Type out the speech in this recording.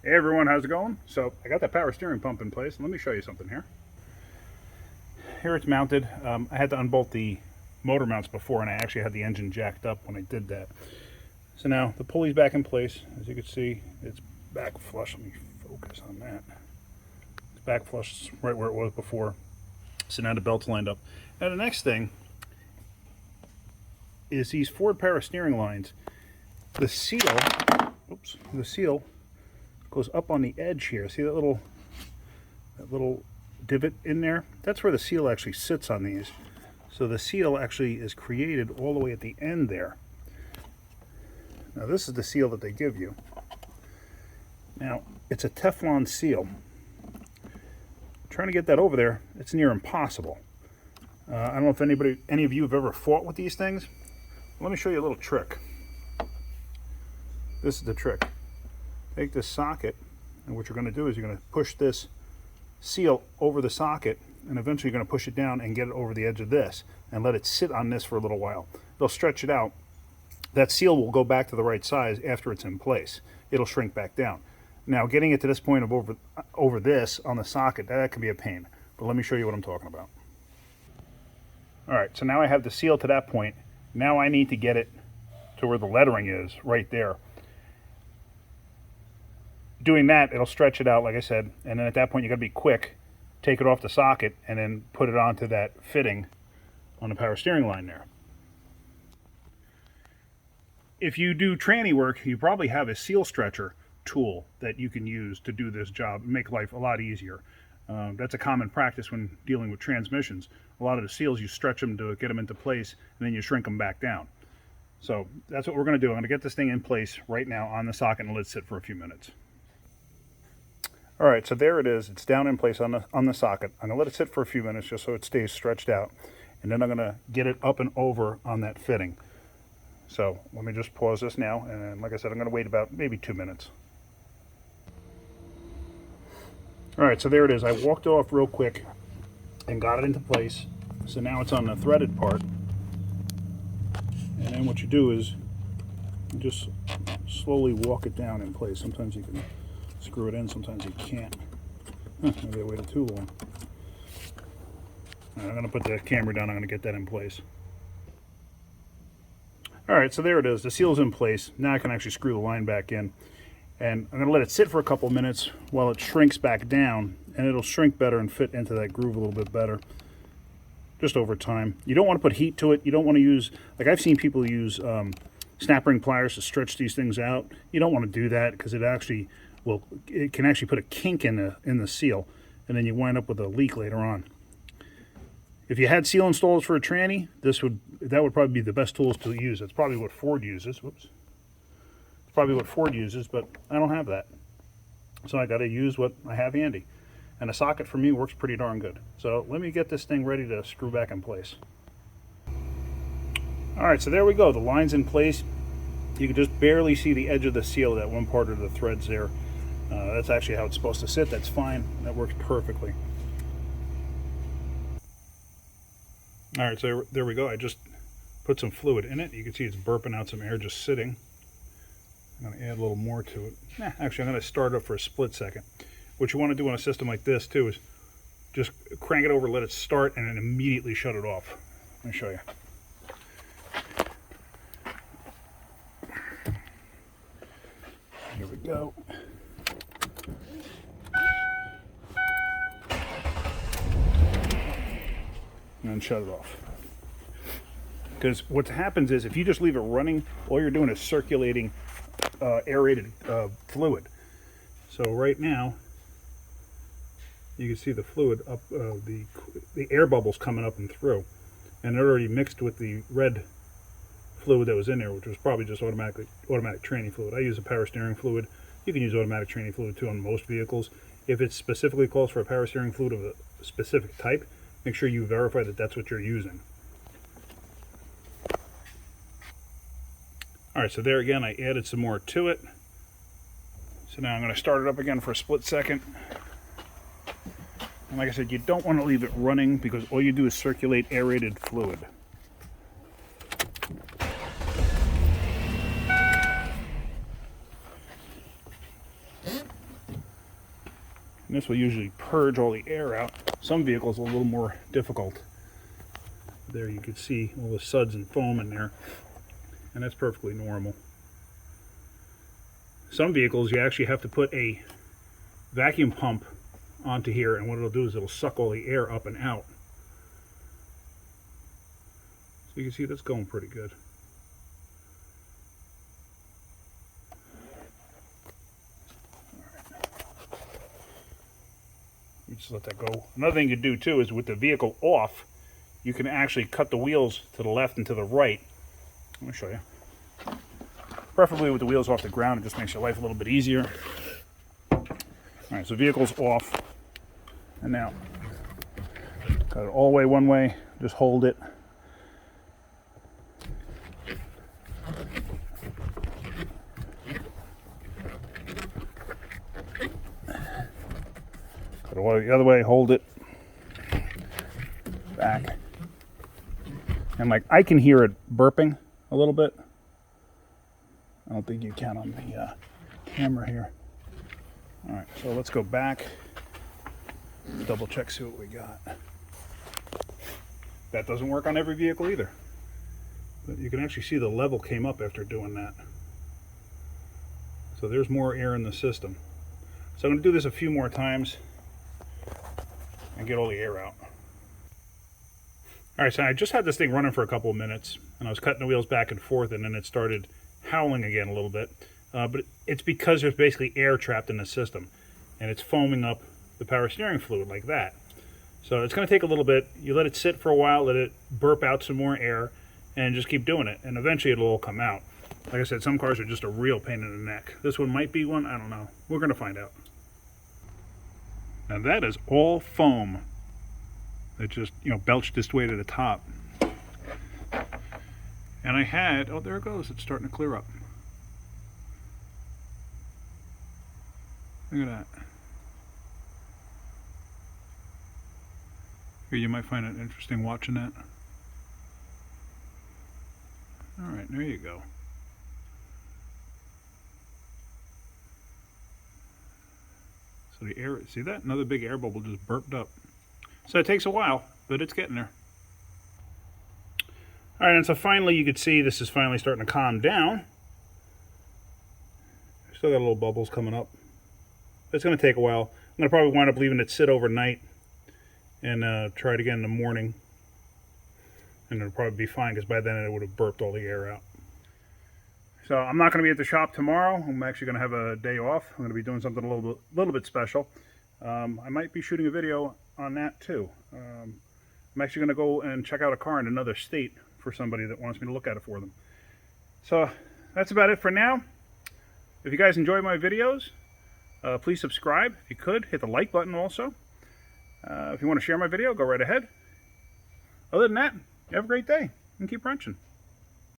Hey everyone, how's it going? So I got that power steering pump in place. Let me show you something here. Here it's mounted. I had to unbolt the motor mounts before, and I actually had the engine jacked up when I did that. So now the pulley's back in place. As you can see, it's back flush. Let me focus on that. It's back flush right where it was before. So now the belt's lined up. Now the next thing is these Ford power steering lines. The seal goes up on the edge here. See that little divot in there? That's where the seal actually sits on these. So the seal actually is created all the way at the end there. Now this is the seal that they give you. Now it's a Teflon seal. Trying to get that over there, it's near impossible. I don't know if any of you have ever fought with these things. Let me show you a little trick. This is the trick. Take this socket, and what you're going to do is you're going to push this seal over the socket, and eventually you're going to push it down and get it over the edge of this and let it sit on this for a little while. It'll stretch it out. That seal will go back to the right size after it's in place. It'll shrink back down. Now getting it to this point of over this on the socket, that can be a pain, but let me show you what I'm talking about. Alright, so now I have the seal to that point. Now I need to get it to where the lettering is, right there. Doing that, it'll stretch it out, like I said, and then at that point you got to be quick, take it off the socket, and then put it onto that fitting on the power steering line there. If you do tranny work, you probably have a seal stretcher tool that you can use to do this job and make life a lot easier. That's a common practice when dealing with transmissions. A lot of the seals, you stretch them to get them into place, and then you shrink them back down. So that's what we're going to do. I'm going to get this thing in place right now on the socket and let it sit for a few minutes. All right, so there it is. It's down in place on the socket. I'm gonna let it sit for a few minutes just so it stays stretched out, and then I'm gonna get it up and over on that fitting. So let me just pause this now, and like I said, I'm gonna wait about maybe 2 minutes. All right, so there it is. I walked off real quick and got it into place. So now it's on the threaded part, and then what you do is you just slowly walk it down in place. Sometimes you can screw it in, sometimes you can't. Maybe I waited too long. Right, I'm going to put the camera down, I'm going to get that in place. Alright, so there it is. The seal's in place. Now I can actually screw the line back in. And I'm going to let it sit for a couple minutes while it shrinks back down, and it'll shrink better and fit into that groove a little bit better. Just over time. You don't want to put heat to it. You don't want to use, like I've seen people use snap ring pliers to stretch these things out. You don't want to do that because it can actually put a kink in the seal, and then you wind up with a leak later on. If you had seal installers for a tranny, that would probably be the best tools to use. That's probably what Ford uses. Whoops. It's probably what Ford uses, but I don't have that. So I got to use what I have handy. And a socket for me works pretty darn good. So let me get this thing ready to screw back in place. Alright, so there we go. The line's in place. You can just barely see the edge of the seal, that one part of the threads there. That's actually how it's supposed to sit. That's fine. That works perfectly. Alright, so there we go. I just put some fluid in it. You can see it's burping out some air just sitting. I'm going to add a little more to it. Actually, I'm going to start it up for a split second. What you want to do on a system like this, too, is just crank it over, let it start, and then immediately shut it off. Let me show you. Here we go. And shut it off. Because what happens is if you just leave it running, all you're doing is circulating aerated fluid. So right now, you can see the fluid up, the air bubbles coming up and through, and they're already mixed with the red fluid that was in there, which was probably just automatic tranny fluid. I use a power steering fluid. You can use automatic tranny fluid too on most vehicles. If it specifically calls for a power steering fluid of a specific type, make sure you verify that that's what you're using. Alright, so there again, I added some more to it. So now I'm going to start it up again for a split second. And like I said, you don't want to leave it running because all you do is circulate aerated fluid. this will usually purge all the air out. Some vehicles are a little more difficult. There you can see all the suds and foam in there, and that's perfectly normal. Some vehicles you actually have to put a vacuum pump onto here, and what it'll do is it'll suck all the air up and out. So you can see that's going pretty good. You just let that go. Another thing you do too is with the vehicle off, you can actually cut the wheels to the left and to the right. Let me show you. Preferably with the wheels off the ground, it just makes your life a little bit easier. Alright, so vehicle's off. And now, got it all the way one way, just hold it. Got it the other way, hold it. Back. And like, I can hear it burping a little bit. I don't think you can on the camera here. Alright, so let's go back. Double check, see what we got. That doesn't work on every vehicle either. But you can actually see the level came up after doing that. So there's more air in the system. So I'm going to do this a few more times and get all the air out. Alright, so I just had this thing running for a couple of minutes, and I was cutting the wheels back and forth, and then it started howling again a little bit. But it's because there's basically air trapped in the system, and it's foaming up the power steering fluid like that. So it's going to take a little bit. You let it sit for a while, let it burp out some more air, and just keep doing it, and eventually it'll all come out. Like I said, some cars are just a real pain in the neck. This one might be one, I don't know. We're going to find out. Now that is all foam. It just, belched this way to the top. And I had, oh, there it goes. It's starting to clear up. Look at that. Here, you might find it interesting watching that. All right, there you go. So the air, see that? Another big air bubble just burped up. So it takes a while, but it's getting there. All right, and so finally you can see this is finally starting to calm down. Still got little bubbles coming up. It's going to take a while. I'm going to probably wind up leaving it sit overnight and try it again in the morning. And it'll probably be fine because by then it would have burped all the air out. So I'm not going to be at the shop tomorrow. I'm actually going to have a day off. I'm going to be doing something a little bit special. I might be shooting a video on that too. I'm actually going to go and check out a car in another state for somebody that wants me to look at it for them. So that's about it for now. If you guys enjoy my videos, please subscribe. If you could, hit the like button also. If you want to share my video, go right ahead. Other than that, you have a great day and keep wrenching.